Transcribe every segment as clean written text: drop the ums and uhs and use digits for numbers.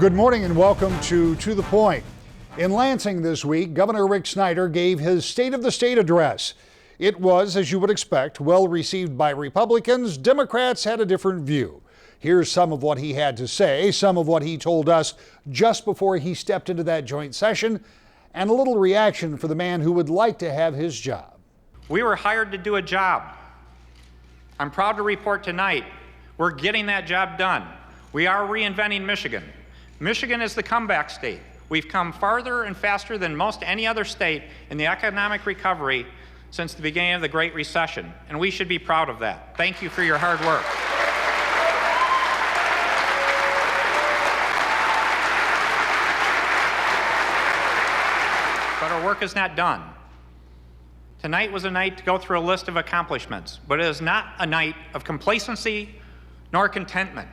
Good morning and welcome to the Point. In Lansing this week, Governor Rick Snyder gave his State of the State address. It was, as you would expect, well received by Republicans. Democrats had a different view. Here's some of what he had to say, some of what he told us just before he stepped into that joint session, and a little reaction for the man who would like to have his job. We were hired to do a job. I'm proud to report tonight we're getting that job done. We are reinventing Michigan. Michigan is the comeback state. We've come farther and faster than most any other state in the economic recovery since the beginning of the Great Recession, and we should be proud of that. Thank you for your hard work. But our work is not done. Tonight was a night to go through a list of accomplishments, but it is not a night of complacency nor contentment.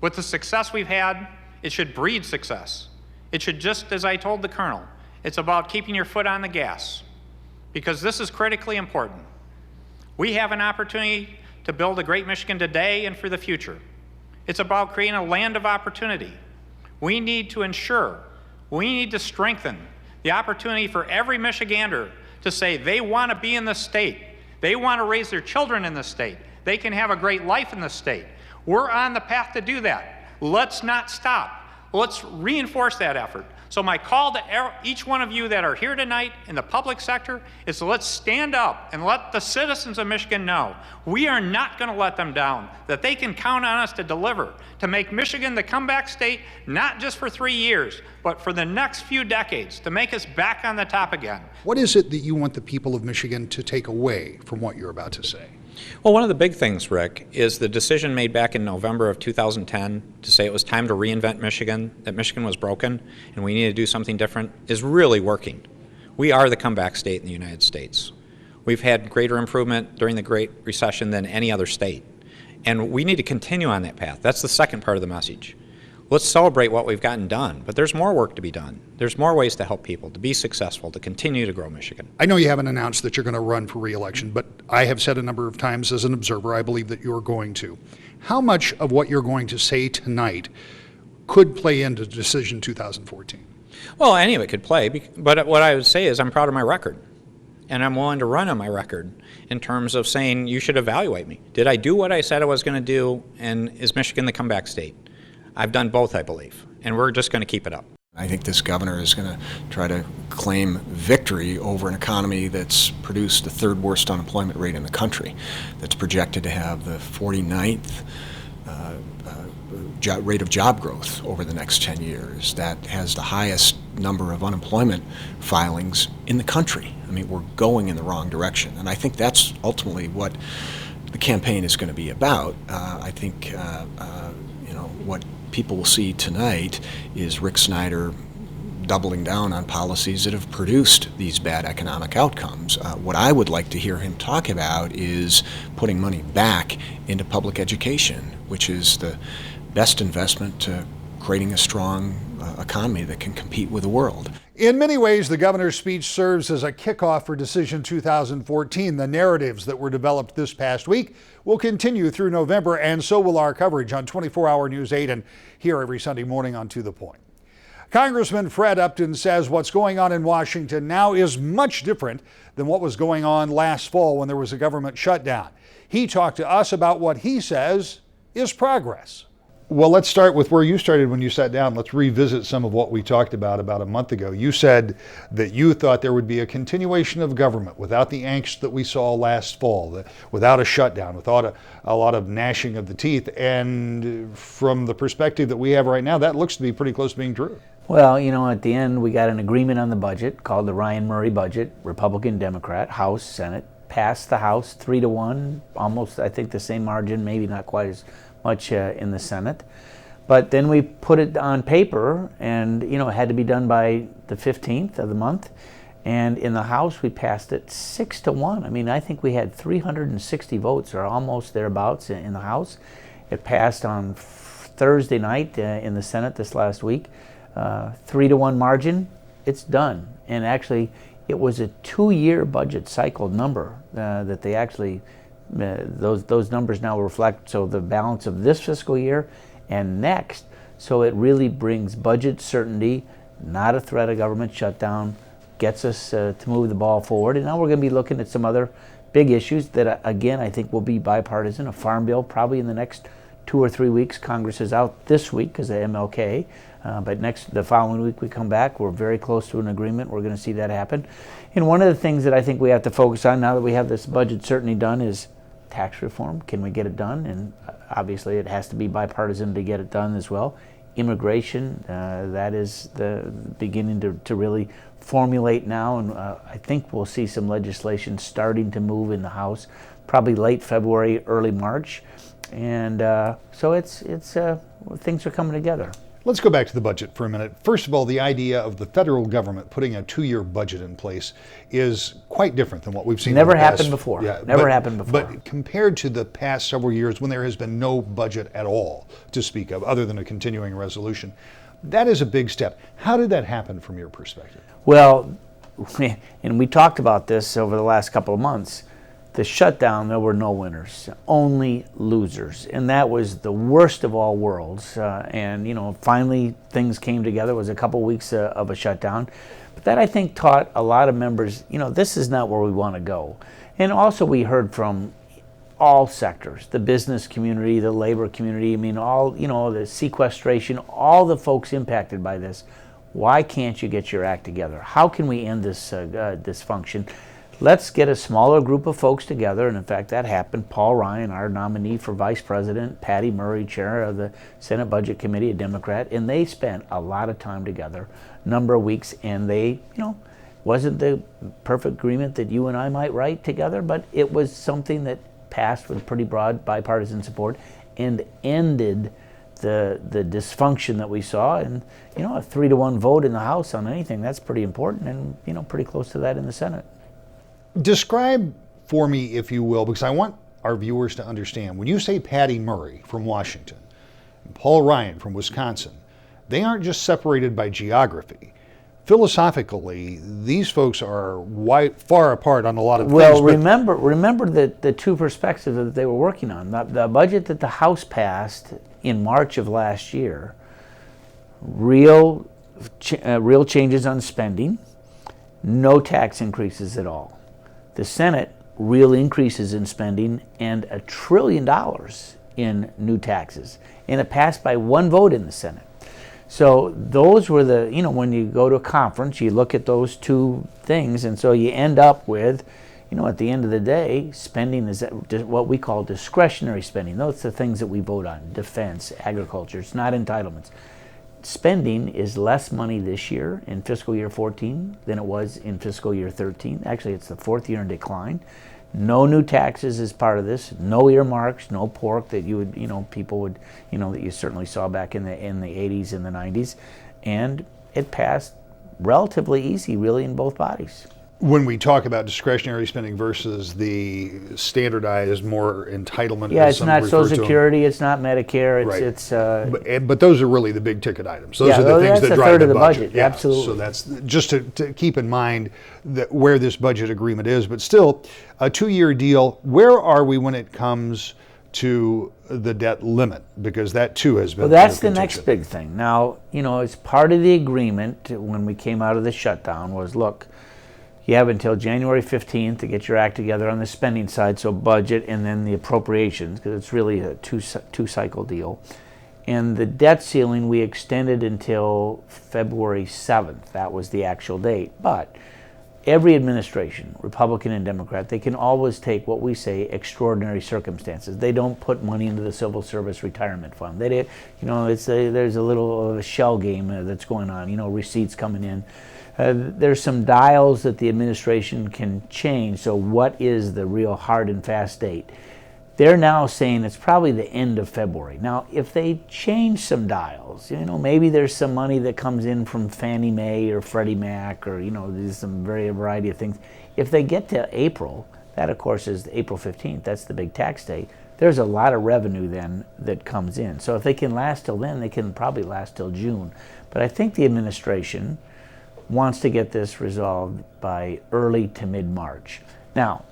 With the success we've had, it should breed success. It should, just as I told the Colonel, it's about keeping your foot on the gas, because this is critically important. We have an opportunity to build a great Michigan today and for the future. It's about creating a land of opportunity. We need to strengthen the opportunity for every Michigander to say they want to be in the state. They want to raise their children in the state. They can have a great life in the state. We're on the path to do that. Let's not stop. Let's reinforce that effort. So my call to each one of you that are here tonight in the public sector is to let's stand up and let the citizens of Michigan know we are not going to let them down, that they can count on us to deliver, to make Michigan the comeback state, not just for 3 years, but for the next few decades, to make us back on the top again. What is it that you want the people of Michigan to take away from what you're about to say? Well, one of the big things, Rick, is the decision made back in November of 2010 to say it was time to reinvent Michigan, that Michigan was broken and we needed to do something different, is really working. We are the comeback state in the United States. We've had greater improvement during the Great Recession than any other state, and we need to continue on that path. That's the second part of the message. Let's celebrate what we've gotten done, but there's more work to be done. There's more ways to help people, to be successful, to continue to grow Michigan. I know you haven't announced that you're going to run for re-election, but I have said a number of times as an observer, I believe that you're going to. How much of what you're going to say tonight could play into Decision 2014? Well, any of it could play, but what I would say is I'm proud of my record, and I'm willing to run on my record in terms of saying you should evaluate me. Did I do what I said I was going to do, and is Michigan the comeback state? I've done both, I believe, and we're just going to keep it up. I think this governor is going to try to claim victory over an economy that's produced the third worst unemployment rate in the country, that's projected to have the 49th rate of job growth over the next 10 years, that has the highest number of unemployment filings in the country. I mean, we're going in the wrong direction, and I think that's ultimately what the campaign is going to be about. I think what people will see tonight is Rick Snyder doubling down on policies that have produced these bad economic outcomes. What I would like to hear him talk about is putting money back into public education, which is the best investment to creating a strong economy that can compete with the world. In many ways, the governor's speech serves as a kickoff for Decision 2014. The narratives that were developed this past week will continue through November, and so will our coverage on 24-hour News 8 and here every Sunday morning on To The Point. Congressman Fred Upton says what's going on in Washington now is much different than what was going on last fall when there was a government shutdown. He talked to us about what he says is progress. Well, let's start with where you started when you sat down. Let's revisit some of what we talked about a month ago. You said that you thought there would be a continuation of government without the angst that we saw last fall, without a shutdown, without a lot of gnashing of the teeth. And from the perspective that we have right now, that looks to be pretty close to being true. Well, you know, at the end, we got an agreement on the budget called the Ryan Murray budget, Republican, Democrat, House, Senate, passed the House 3-1, almost, I think, the same margin, maybe not quite as much in the Senate. But then we put it on paper, and you know, it had to be done by the 15th of the month. And in the House, we passed it 6-1. I mean, I think we had 360 votes, or almost thereabouts, in the House. It passed on Thursday night in the Senate this last week. 3-1 margin, it's done. And actually, it was a 2-year budget cycle number that they actually those numbers now reflect, so the balance of this fiscal year and next. So it really brings budget certainty, not a threat of government shutdown, gets us to move the ball forward. And now we're going to be looking at some other big issues that, again, I think will be bipartisan. A farm bill probably in the next 2 or 3 weeks. Congress is out this week because of MLK. But the following week we come back, we're very close to an agreement. We're going to see that happen. And one of the things that I think we have to focus on now that we have this budget certainty done is tax reform. Can we get it done? And obviously it has to be bipartisan to get it done as well. Immigration, that is the beginning to really formulate now, and I think we'll see some legislation starting to move in the House, probably late February, early March. And so things are coming together. Let's go back to the budget for a minute. First of all, the idea of the federal government putting a 2-year budget in place is quite different than what we've seen. Never happened before. Yeah, Never happened before. But compared to the past several years when there has been no budget at all to speak of, other than a continuing resolution, that is a big step. How did that happen from your perspective? Well, and we talked about this over the last couple of months. The shutdown, there were no winners, only losers. And that was the worst of all worlds. And, finally things came together. It was a couple weeks of a shutdown. But that, I think, taught a lot of members, this is not where we want to go. And also we heard from all sectors, the business community, the labor community, all, the sequestration, all the folks impacted by this. Why can't you get your act together? How can we end this dysfunction? Let's get a smaller group of folks together, and in fact that happened. Paul Ryan, our nominee for vice president, Patty Murray, chair of the Senate Budget Committee, a Democrat, and they spent a lot of time together, number of weeks, and they, wasn't the perfect agreement that you and I might write together, but it was something that passed with pretty broad bipartisan support and ended the dysfunction that we saw. And a 3-1 vote in the House on anything, that's pretty important, and pretty close to that in the Senate. Describe for me, if you will, because I want our viewers to understand. When you say Patty Murray from Washington and Paul Ryan from Wisconsin, they aren't just separated by geography. Philosophically, these folks are far apart on a lot of things. Well, remember the two perspectives that they were working on. The budget that the House passed in March of last year, real changes on spending, no tax increases at all. The Senate, real increases in spending and $1 trillion in new taxes. And it passed by 1 vote in the Senate. So those were when you go to a conference, you look at those two things, and so you end up with, at the end of the day, spending is what we call discretionary spending. Those are the things that we vote on: defense, agriculture. It's not entitlements. Spending is less money this year in fiscal year 14 than it was in fiscal year 13. Actually, it's the 4th year in decline. No new taxes as part of this. No earmarks. No pork that you would, people would, that you certainly saw back in the 80s and the 90s, and it passed relatively easy, really, in both bodies. When we talk about discretionary spending versus the standardized, more entitlement, yeah, it's not Social Security, it's not Medicare, right. It's but those are really the big ticket items. Those are the things that drive the budget. Yeah, absolutely. So that's just to keep in mind that where this budget agreement is. But still, a 2-year deal. Where are we when it comes to the debt limit? Because that too has been. Well, that's the next big thing. Now, as part of the agreement when we came out of the shutdown was, look, you have until January 15th to get your act together on the spending side, so budget and then the appropriations, because it's really a two-cycle deal. And the debt ceiling we extended until February 7th. That was the actual date. But every administration, Republican and Democrat, they can always take what we say extraordinary circumstances. They don't put money into the Civil Service Retirement Fund. They, there's a little of a shell game that's going on. Receipts coming in. There's some dials that the administration can change. So what is the real hard and fast date? They're now saying it's probably the end of February. Now, if they change some dials, maybe there's some money that comes in from Fannie Mae or Freddie Mac, or, there's some variety of things. If they get to April, that of course is April 15th, that's the big tax day, there's a lot of revenue then that comes in. So if they can last till then, they can probably last till June. But I think the administration wants to get this resolved by early to mid-March. Now,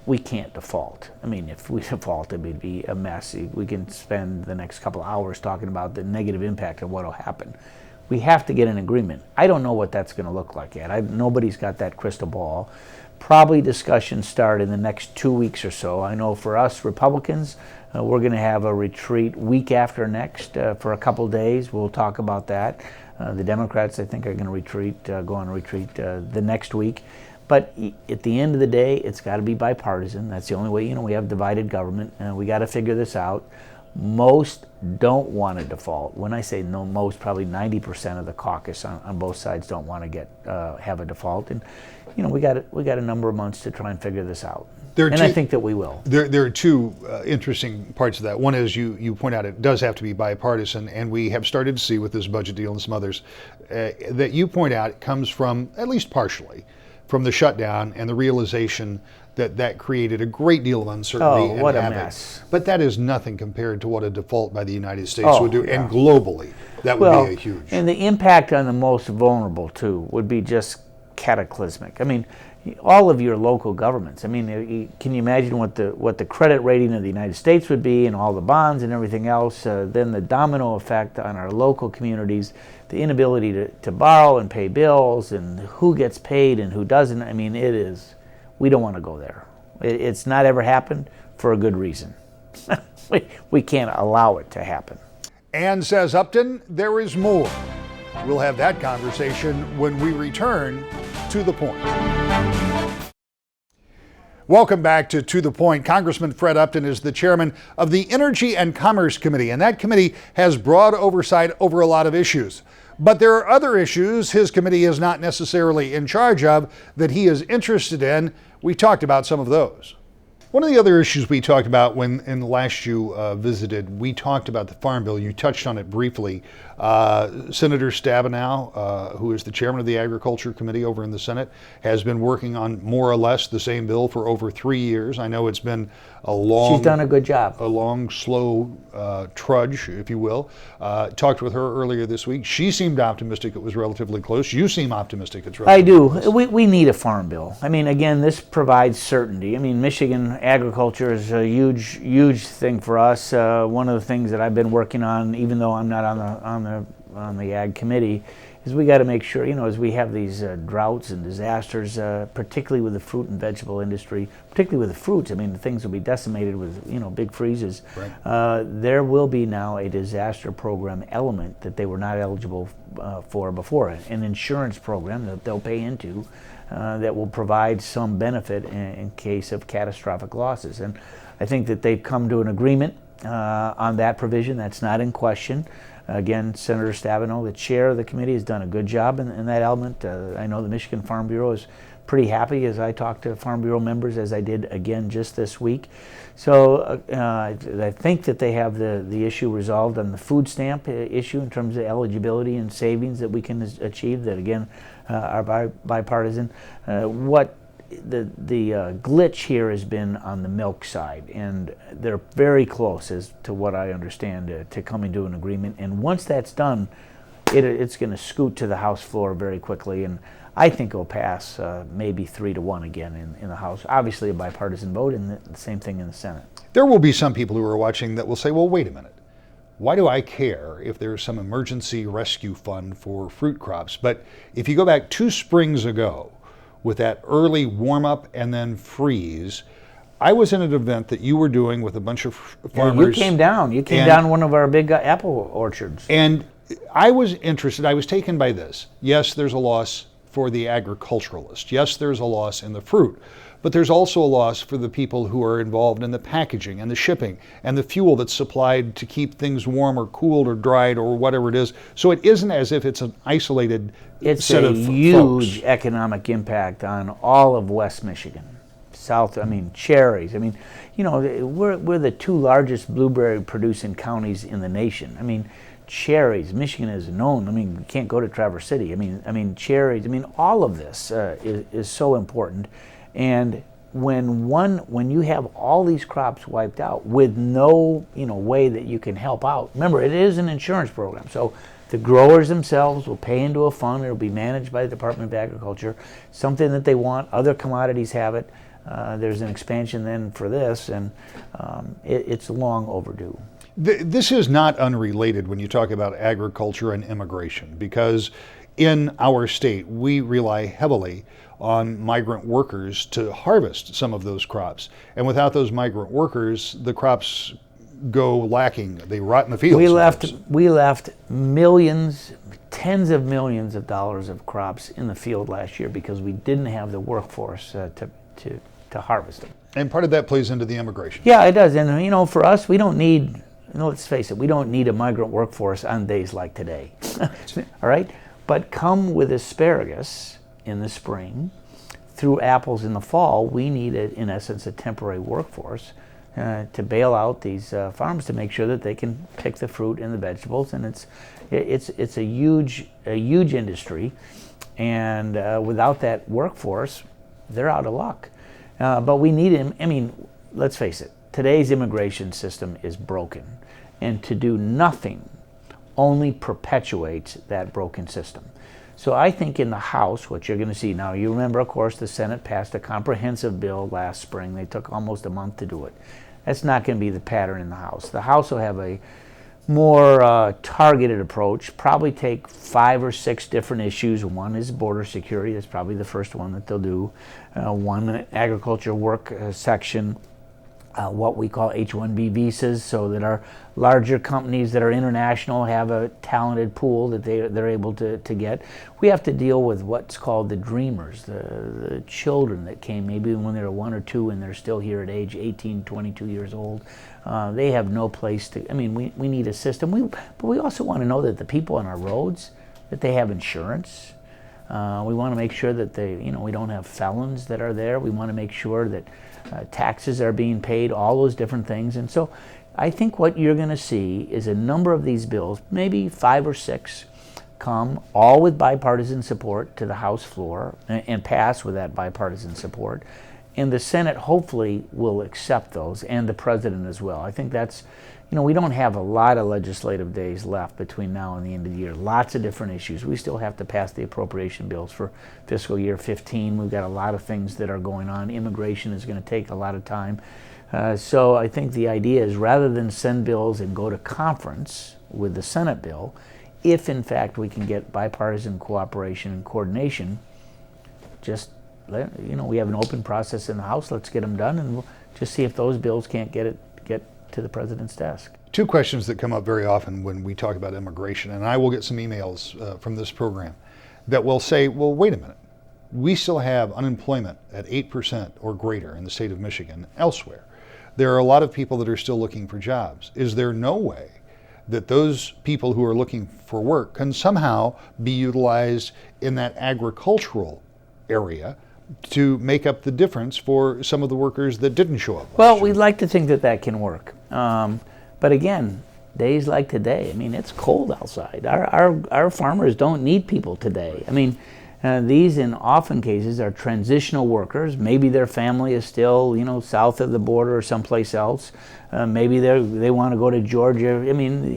we can't default. I mean, if we default, it would be a mess. We can spend the next couple of hours talking about the negative impact of what will happen. We have to get an agreement. I don't know what that's going to look like yet. Nobody's got that crystal ball. Probably discussions start in the next 2 weeks or so. I know for us Republicans, we're going to have a retreat week after next for a couple days. We'll talk about that. The Democrats, I think, are going to go on a retreat the next week. But at the end of the day, it's got to be bipartisan. That's the only way. We have divided government, and we got to figure this out. Most don't want to default. When I say no, most, probably 90% of the caucus on both sides don't want to have a default. And we got a number of months to try and figure this out. I think that we will. There are two interesting parts of that. One is you point out it does have to be bipartisan, and we have started to see with this budget deal and some others that you point out comes from, at least partially, from the shutdown and the realization that created a great deal of uncertainty. Oh, what a mess. But that is nothing compared to what a default by the United States would do. Yeah. And globally, that would be a huge. And the impact on the most vulnerable, too, would be just cataclysmic. I mean, all of your local governments. I mean, can you imagine what the credit rating of the United States would be, and all the bonds and everything else? Then the domino effect on our local communities, the inability to borrow and pay bills, and who gets paid and who doesn't. I mean, we don't want to go there. It's not ever happened for a good reason. We can't allow it to happen. And says Upton, there is more. We'll have that conversation when we return to The Point. Welcome back to The Point. Congressman Fred Upton is the chairman of the Energy and Commerce Committee, and that committee has broad oversight over a lot of issues. But there are other issues his committee is not necessarily in charge of that he is interested in. We talked about some of those. One of the other issues we talked about when in the last you visited, we talked about the Farm Bill. You touched on it briefly. Senator Stabenow, who is the chairman of the Agriculture Committee over in the Senate, has been working on more or less the same bill for over 3 years. I know it's been she's done a good job. A long, slow trudge, if you will. Talked with her earlier this week. She seemed optimistic it was relatively close. You seem optimistic it's relatively close. I do. We need a farm bill. I mean, again, this provides certainty. I mean, Michigan agriculture is a huge, huge thing for us. One of the things that I've been working on, even though I'm not on the ag committee, is we got to make sure, as we have these droughts and disasters, particularly with the fruit and vegetable industry, particularly with the fruits. I mean, the things will be decimated with, big freezes. Right. There will be now a disaster program element that they were not eligible for before, an insurance program that they'll pay into that will provide some benefit in case of catastrophic losses. And I think that they've come to an agreement on that provision. That's not in question. Again, Senator Stabenow, the chair of the committee, has done a good job in that element. I know the Michigan Farm Bureau is pretty happy as I talk to Farm Bureau members, as I did again just this week. So I think that they have the issue resolved on the food stamp issue in terms of eligibility and savings that we can achieve that, again, are bipartisan. What the glitch here has been on the milk side, and they're very close, as to what I understand, to coming to an agreement. And once that's done, it's going to scoot to the House floor very quickly, and I think it'll pass maybe 3-1 again in the House. Obviously a bipartisan vote, and the same thing in the Senate. There will be some people who are watching that will say, well, wait a minute. Why do I care if there's some emergency rescue fund for fruit crops? But if you go back 2 springs ago, with that early warm-up and then freeze, I was in an event that you were doing with a bunch of farmers. You came down. You came down one of our big apple orchards. And I was interested. I was taken by this. Yes, there's a loss for the agriculturalist. Yes, there's a loss in the fruit. But there's also a loss for the people who are involved in the packaging and the shipping and the fuel that's supplied to keep things warm or cooled or dried or whatever it is. So it isn't as if it's an isolated set of folks. It's a huge economic impact on all of West Michigan. Cherries. We're the 2 largest blueberry producing counties in the nation. Cherries. Michigan is known. You can't go to Traverse City. Cherries. All of this is so important. And when you have all these crops wiped out with no way that you can help out, remember, it is an insurance program, so the growers themselves will pay into a fund. It'll be managed by the Department of Agriculture, something that they want. Other commodities have it. there's an expansion then for this, and it's long overdue. This is not unrelated when you talk about agriculture and immigration, because in our state we rely heavily on migrant workers to harvest some of those crops. And without those migrant workers, the crops go lacking. They rot in the fields. We left millions, tens of millions of dollars of crops in the field last year because we didn't have the workforce to harvest them. And part of that plays into the immigration. Yeah, it does. And for us, we don't need, let's face it, we don't need a migrant workforce on days like today. All right? But come with asparagus in the spring, through apples in the fall, we need, in essence, a temporary workforce to bail out these farms to make sure that they can pick the fruit and the vegetables. And it's a huge industry, and without that workforce, they're out of luck. But we need him. I mean, let's face it, today's immigration system is broken, and to do nothing only perpetuates that broken system. So I think in the House, what you're going to see now, you remember, of course, the Senate passed a comprehensive bill last spring. They took almost a month to do it. That's not going to be the pattern in the House. The House will have a more targeted approach, probably take 5 or 6 different issues. One is border security. That's probably the first one that they'll do. One agriculture work section. What we call H-1B visas, so that our larger companies that are international have a talented pool that they're able to get. We have to deal with what's called the dreamers, the children that came maybe when they were 1 or 2 and they're still here at age 18, 22 years old. They have no place to, I mean, we need a system. But we also want to know that the people on our roads, that they have insurance. We want to make sure that we don't have felons that are there. We want to make sure that taxes are being paid, all those different things. And so I think what you're going to see is a number of these bills, maybe 5 or 6, come all with bipartisan support to the House floor and pass with that bipartisan support. And the Senate hopefully will accept those, and the President as well. I think that's, we don't have a lot of legislative days left between now and the end of the year. Lots of different issues. We still have to pass the appropriation bills for fiscal year 15. We've got a lot of things that are going on. Immigration is going to take a lot of time. So I think the idea is, rather than send bills and go to conference with the Senate bill, if in fact we can get bipartisan cooperation and coordination, just we have an open process in the House. Let's get them done, and we'll just see if those bills can't get to the President's desk. 2 questions that come up very often when we talk about immigration, and I will get some emails from this program that will say, well, wait a minute. We still have unemployment at 8% or greater in the state of Michigan. Elsewhere, there are a lot of people that are still looking for jobs. Is there no way that those people who are looking for work can somehow be utilized in that agricultural area to make up the difference for some of the workers that didn't show up? Well, we'd like to think that can work. But again, days like today, I mean, it's cold outside. Our farmers don't need people today. I mean, these in often cases are transitional workers. Maybe their family is still, south of the border or someplace else. Maybe they want to go to Georgia. I mean,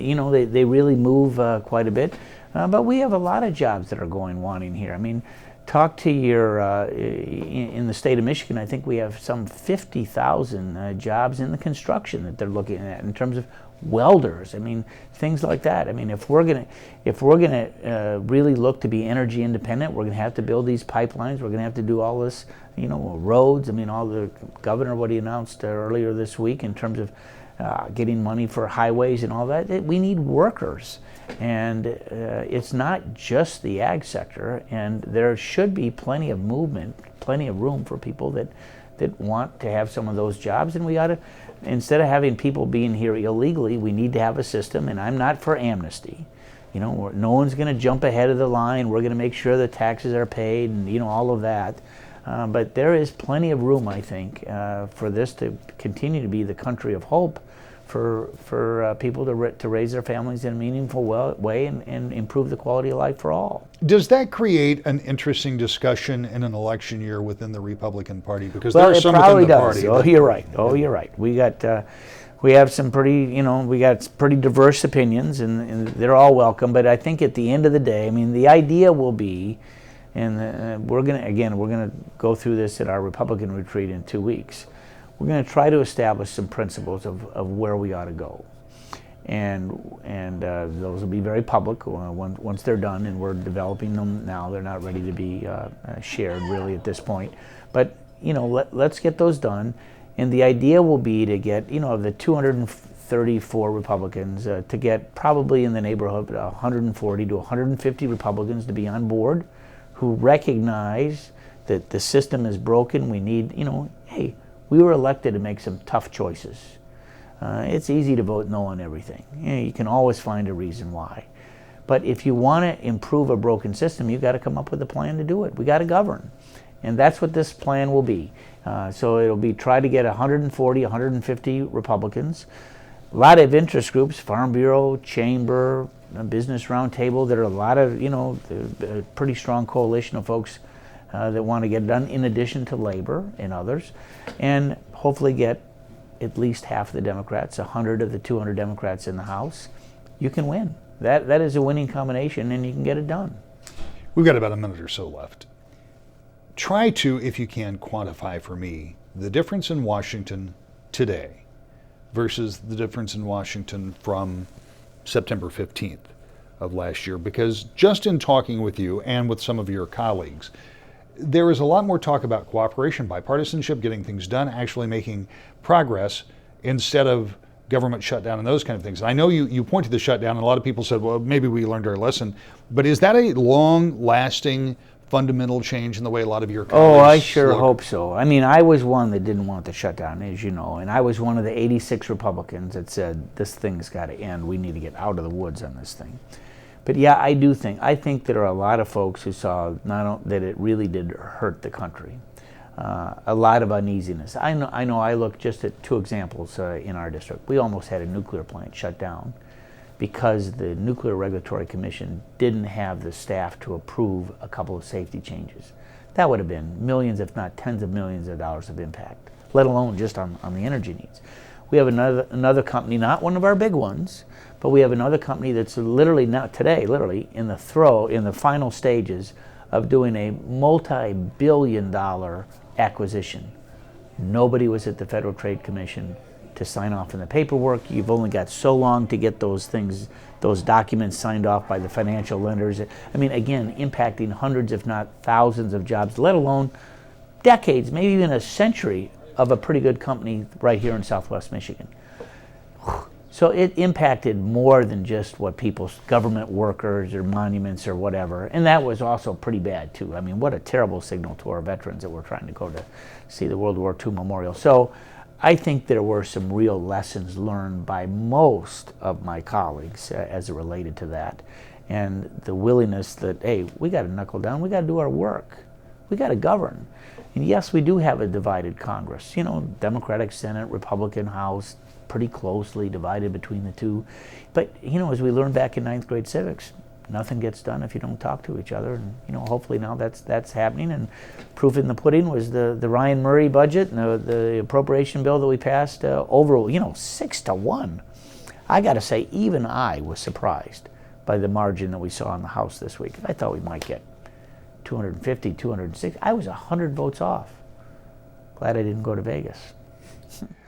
they really move quite a bit. But we have a lot of jobs that are wanting here. I mean, talk to in the state of Michigan, I think we have some 50,000 jobs in the construction that they're looking at in terms of welders. I mean, things like that. I mean, if we're gonna really look to be energy independent, we're gonna have to build these pipelines. We're gonna have to do all this, roads. I mean, all the governor, what he announced earlier this week in terms of getting money for highways and all that. We need workers. And it's not just the ag sector, and there should be plenty of movement, plenty of room for people that want to have some of those jobs. And we ought to, instead of having people being here illegally, we need to have a system. And I'm not for amnesty. No one's going to jump ahead of the line. We're going to make sure the taxes are paid and all of that. But there is plenty of room, I think, for this to continue to be the country of hope for people to raise their families in a meaningful way and improve the quality of life for all. Does that create an interesting discussion in an election year within the Republican Party? Because there are some within the party. Oh, you're right. We have some pretty, we got pretty diverse opinions, and they're all welcome. But I think at the end of the day, I mean, the idea will be, And we're gonna go through this at our Republican retreat in 2 weeks. We're gonna try to establish some principles of where we ought to go. And those will be very public once they're done, and we're developing them now. They're not ready to be shared really at this point. But let's get those done. And the idea will be to get, of the 234 Republicans, to get probably in the neighborhood of 140 to 150 Republicans to be on board who recognize that the system is broken. We need, hey, we were elected to make some tough choices. It's easy to vote no on everything. You can always find a reason why. But if you want to improve a broken system, you've got to come up with a plan to do it. We got to govern. And that's what this plan will be. So it'll be try to get 140, 150 Republicans. A lot of interest groups, Farm Bureau, Chamber, Business Roundtable. There are a lot of, a pretty strong coalition of folks that want to get it done, in addition to labor and others. And hopefully get at least half of the Democrats, 100 of the 200 Democrats in the House. You can win. That is a winning combination, and you can get it done. We've got about a minute or so left. Try to, if you can, quantify for me the difference in Washington today versus the difference in Washington from September 15th of last year. Because just in talking with you and with some of your colleagues, there is a lot more talk about cooperation, bipartisanship, getting things done, actually making progress instead of government shutdown and those kind of things. And I know you point to the shutdown, and a lot of people said, well, maybe we learned our lesson. But is that a long-lasting, fundamental change in the way a lot of your colleagues Oh, I sure look? hope so. I mean, I was one that didn't want the shutdown, as you know, and I was one of the 86 Republicans that said, this thing's got to end. We need to get out of the woods on this thing. But yeah, I think there are a lot of folks who saw that it really did hurt the country. A lot of uneasiness. I know. I look just at two examples in our district. We almost had a nuclear plant shut down because the Nuclear Regulatory Commission didn't have the staff to approve a couple of safety changes. That would have been millions, if not tens of millions of dollars of impact, let alone just on the energy needs. We have another company, not one of our big ones, but we have another company that's literally in the final stages of doing a multi-billion-dollar acquisition. Nobody was at the Federal Trade Commission to sign off on the paperwork. You've only got so long to get those documents signed off by the financial lenders. I mean, again, impacting hundreds, if not thousands of jobs, let alone decades, maybe even a century of a pretty good company right here in Southwest Michigan. So it impacted more than just what government workers or monuments or whatever. And that was also pretty bad too. I mean, what a terrible signal to our veterans that were trying to go to see the World War II memorial. So I think there were some real lessons learned by most of my colleagues as it related to that. And the willingness that, hey, we got to knuckle down, we got to do our work, we got to govern. And yes, we do have a divided Congress, Democratic Senate, Republican House, pretty closely divided between the two. But, as we learned back in 9th grade civics, nothing gets done if you don't talk to each other. And, hopefully now that's happening. And proof in the pudding was the Ryan Murray budget and the appropriation bill that we passed over, 6-1. I got to say, even I was surprised by the margin that we saw in the House this week. I thought we might get 250, 260. I was 100 votes off. Glad I didn't go to Vegas.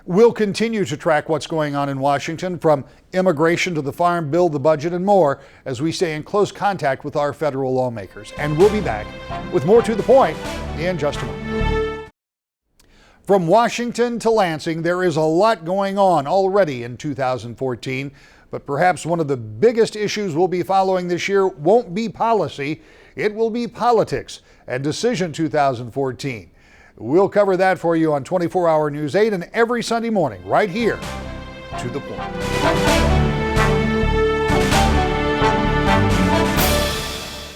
We'll continue to track what's going on in Washington, from immigration to the Farm Bill, the budget, and more, as we stay in close contact with our federal lawmakers. And we'll be back with more To the Point in just a moment. From Washington to Lansing, there is a lot going on already in 2014, but perhaps one of the biggest issues we'll be following this year won't be policy, it will be politics and Decision 2014. We'll cover that for you on 24 Hour News 8 and every Sunday morning right here, To the Point.